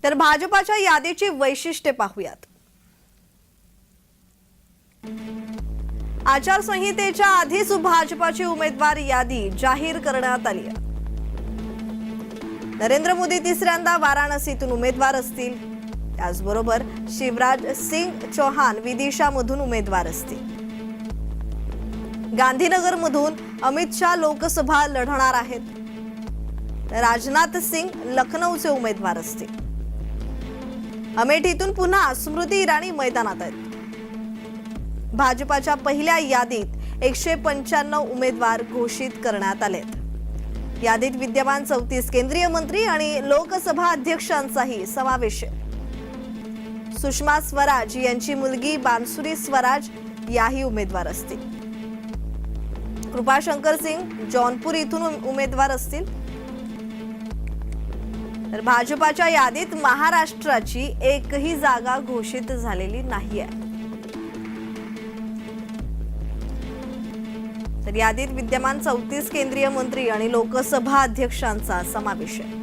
तर भाजपाच्या यादीची वैशिष्ट्ये पाहूयात। आचारसंहितेच्या आधीच भाजपाची उमेदवार यादी जाहीर करण्यात आली आहे। नरेंद्र मोदी तिसऱ्यांदा वाराणसीतून उमेदवार असतील, त्याचबरोबर शिवराज सिंग चौहान विदिशामधून उमेदवार असतील। गांधीनगरमधून अमित शाह लोकसभा लढणार आहेत। राजनाथ सिंग लखनौचे उमेदवार असतील। अमेठीतून पुन्हा स्मृती इराणी मैदानात आहेत। भाजपाच्या पहिल्या यादीत 195 उमेदवार घोषित करण्यात आलेत। यादीत विद्यमान 34 केंद्रीय मंत्री आणि लोकसभा अध्यक्षांचाही समावेश आहे। सुषमा स्वराज यांची मुलगी बांसुरी स्वराज याही उमेदवार असतील। कृपाशंकर सिंग जौनपुर इथून उमेदवार असतील। तर भाजपाच्या यादीत महाराष्ट्राची एकही जागा घोषित झालेली नाहीये। तर यादीत विद्यमान 34 केंद्रीय मंत्री आणि लोकसभा अध्यक्षांचा समावेश आहे।